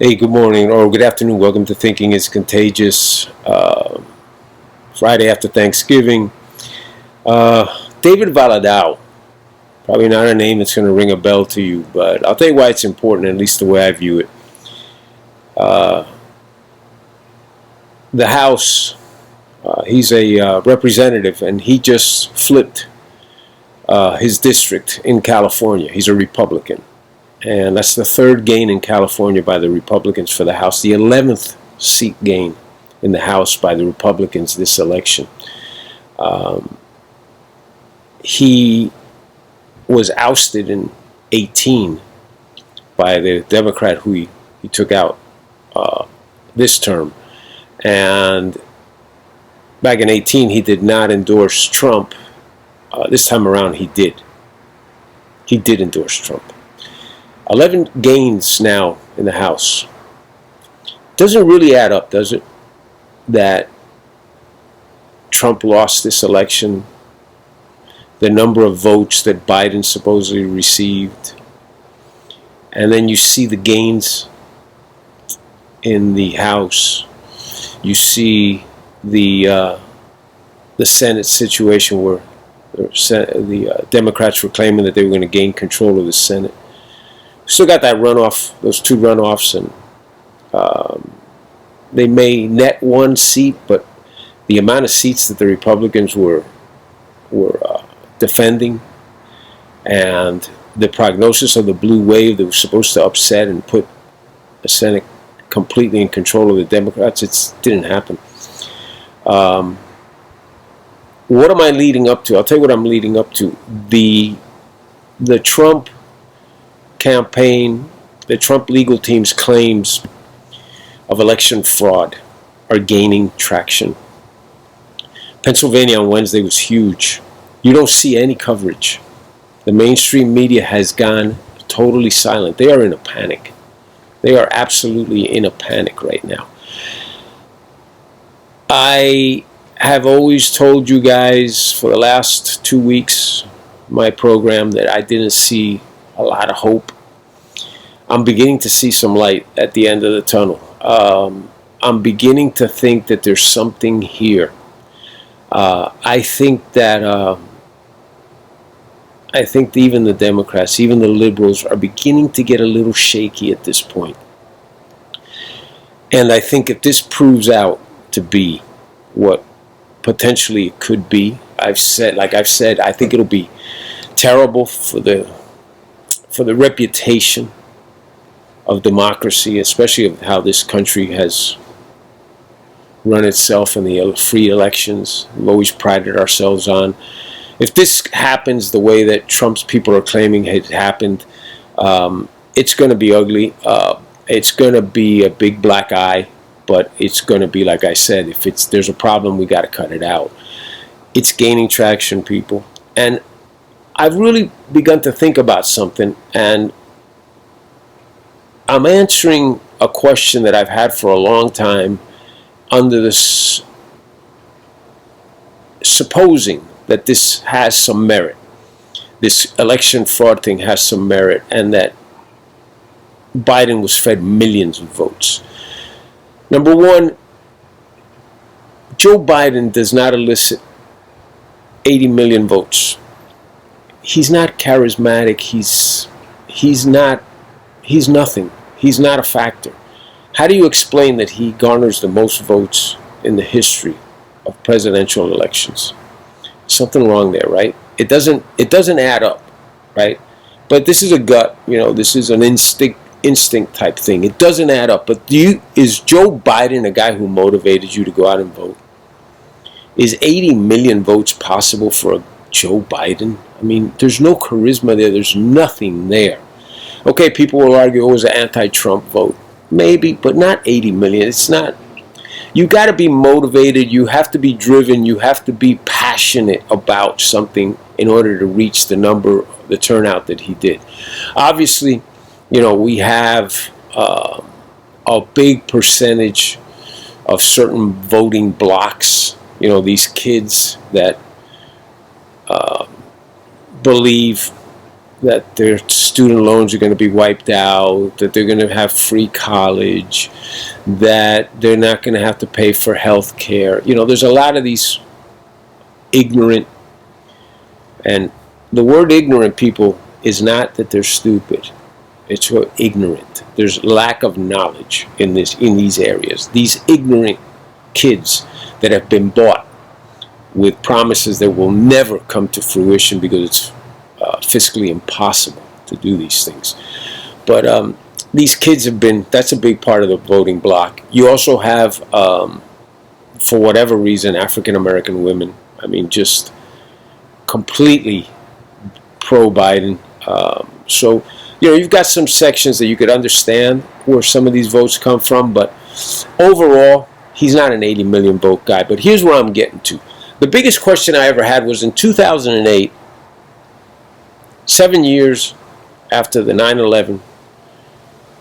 Hey, good morning or good afternoon. Welcome to Thinking is Contagious. Friday after Thanksgiving. David Valadao. Probably not a name that's going to ring a bell to you, but I'll tell you why it's important, at least the way I view it. Uh, the House, he's a representative, and he just flipped his district in California. He's a Republican. And that's the third gain in California by the Republicans for the House, the 11th seat gain in the House by the Republicans this election. He was ousted in 18 by the Democrat who he took out this term. And back in 18, he did not endorse Trump. This time around, he did. He did endorse Trump. 11 gains now in the House. Doesn't really add up, does it? That Trump lost this election, the number of votes that Biden supposedly received, and then you see the gains in the House. You see the Senate situation where the Democrats were claiming that they were going to gain control of the Senate. Still got that runoff, those two runoffs, and they may net one seat, but the amount of seats that the Republicans were defending, and the prognosis of the blue wave that was supposed to upset and put the Senate completely in control of the Democrats, it didn't happen. What am I leading up to? I'll tell you what I'm leading up to. The Trump campaign, the Trump legal team's claims of election fraud are gaining traction. Pennsylvania on Wednesday was huge. You don't see any coverage. The mainstream media has gone totally silent. They are in a panic. They are absolutely in a panic right now. I have always told you guys for the last 2 weeks, my program, that I didn't see a lot of hope. I'm beginning to see some light at the end of the tunnel. I'm beginning to think that there's something here. I think that even the Democrats, even the liberals, are beginning to get a little shaky at this point. And I think if this proves out to be what potentially it could be, I've said, I think it'll be terrible for the reputation of democracy, especially of how this country has run itself in the free elections we've always prided ourselves on. If this happens the way that Trump's people are claiming it happened, it's going to be ugly. It's going to be a big black eye, but it's going to be, like I said, if there's a problem, we got to cut it out. It's gaining traction, people. And I've really begun to think about something, and I'm answering a question that I've had for a long time under this, supposing that this has some merit. This election fraud thing has some merit, and that Biden was fed millions of votes. Number one, Joe Biden does not elicit 80 million votes. He's not charismatic. He's nothing. He's not a factor. How do you explain that he garners the most votes in the history of presidential elections? Something wrong there, right? It doesn't add up, right? But this is a gut, this is an instinct type thing. It doesn't add up. But is Joe Biden a guy who motivated you to go out and vote? Is 80 million votes possible for a Joe Biden? I mean, there's no charisma there. There's nothing there. Okay, people will argue it was an anti-Trump vote. Maybe, but not 80 million. It's not. You got to be motivated. You have to be driven. You have to be passionate about something in order to reach the turnout that he did. Obviously, we have a big percentage of certain voting blocks. These kids that believe that their student loans are going to be wiped out, that they're going to have free college, that they're not going to have to pay for health care. You know, there's a lot of these ignorant, and the word ignorant, people, is not that they're stupid. It's ignorant. There's lack of knowledge in these areas. These ignorant kids that have been bought with promises that will never come to fruition because it's fiscally impossible to do these things. But these kids have been, that's a big part of the voting bloc. You also have, for whatever reason, African American women, I mean, just completely pro-Biden. So, you know, you've got some sections that you could understand where some of these votes come from, but overall, he's not an 80 million vote guy. But here's where I'm getting to. The biggest question I ever had was in 2008, 7 years after the 9/11,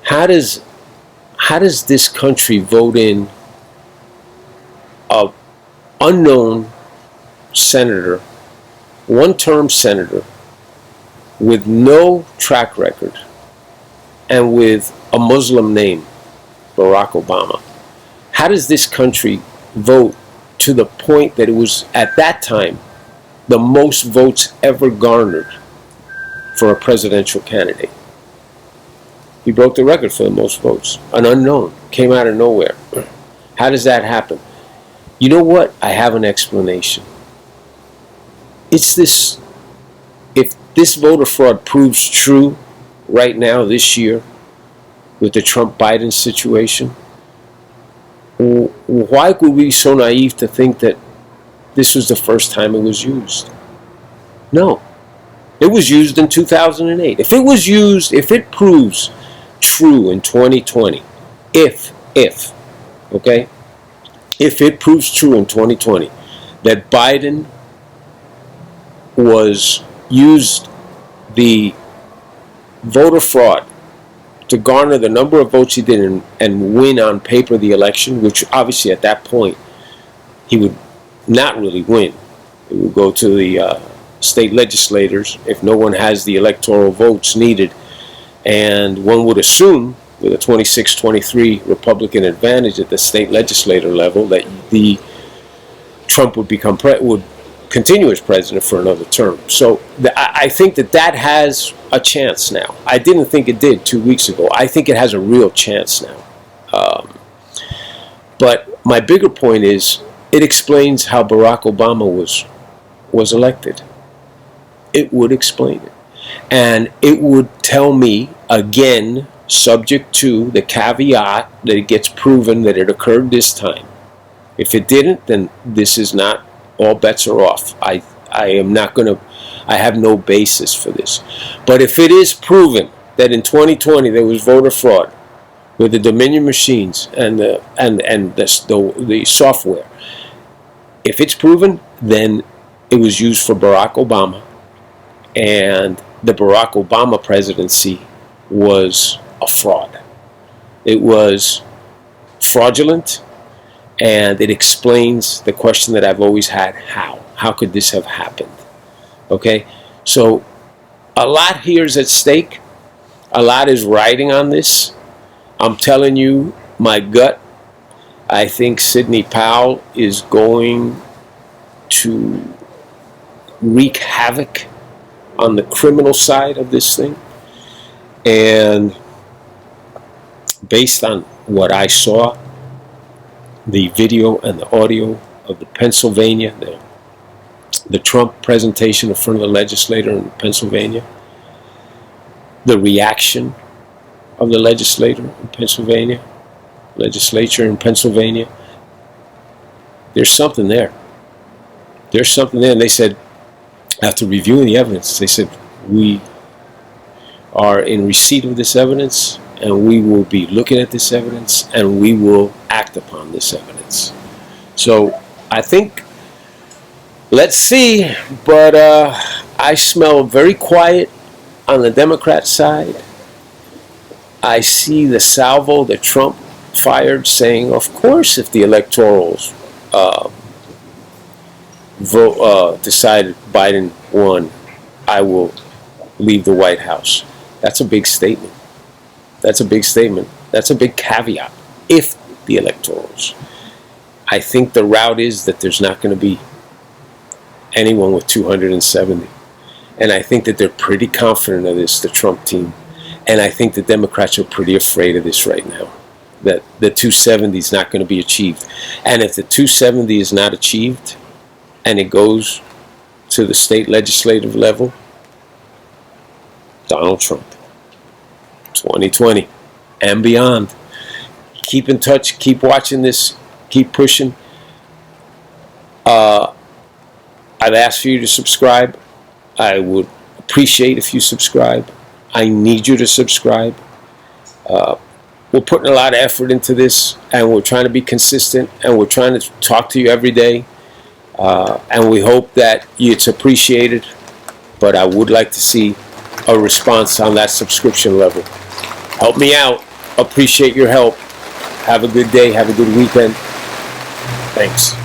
how does this country vote in a unknown senator, one-term senator, with no track record and with a Muslim name, Barack Obama? How does this country vote to the point that it was, at that time, the most votes ever garnered for a presidential candidate? He broke the record for the most votes. An unknown, came out of nowhere. How does that happen? You know what? I have an explanation. It's this, if this voter fraud proves true right now, this year, with the Trump-Biden situation, why would we be so naive to think that this was the first time it was used? No. It was used in 2008. If it was used, if it proves true in 2020, if it proves true in 2020 that Biden used the voter fraud to garner the number of votes he did and win on paper the election, which obviously at that point he would not really win. It would go to the state legislators if no one has the electoral votes needed. And one would assume, with a 26-23 Republican advantage at the state legislator level, that Trump would continue as president for another term. So I think that has a chance now. I didn't think it did 2 weeks ago. I think it has a real chance now. But my bigger point is, it explains how Barack Obama was elected. It would explain it. And it would tell me, again, subject to the caveat that it gets proven that it occurred this time. If it didn't, then this is not, all bets are off. I have no basis for this. But if it is proven that in 2020 there was voter fraud with the Dominion machines and the software, if it's proven, then it was used for Barack Obama, and the Barack Obama presidency was a fraud. It was fraudulent, and it explains the question that I've always had: how could this have happened? Okay, so a lot here is at stake. A lot is riding on this. I'm telling you, my gut, I think Sidney Powell is going to wreak havoc on the criminal side of this thing. And based on what I saw, the video and the audio of the Pennsylvania, the Trump presentation in front of the legislator in Pennsylvania, the reaction of the legislature in Pennsylvania, there's something there. There's something there. And they said, after reviewing the evidence, they said, we are in receipt of this evidence, and we will be looking at this evidence, and we will act upon this evidence. So I think, let's see, but I smell very quiet on the Democrat side. I see the salvo that Trump fired saying, of course, if the electorals decided Biden won, I will leave the White House. That's a big statement. That's a big statement. That's a big caveat. If the electorals. I think the route is that there's not going to be anyone with 270. And I think that they're pretty confident of this, the Trump team. And I think the Democrats are pretty afraid of this right now, that the 270 is not going to be achieved. And if the 270 is not achieved and it goes to the state legislative level, Donald Trump, 2020 and beyond. Keep in touch, keep watching this, keep pushing. I've asked for you to subscribe. I would appreciate if you subscribe. I need you to subscribe. We're putting a lot of effort into this, and we're trying to be consistent, and we're trying to talk to you every day. And we hope that it's appreciated, but I would like to see a response on that subscription level. Help me out. Appreciate your help. Have a good day. Have a good weekend. Thanks.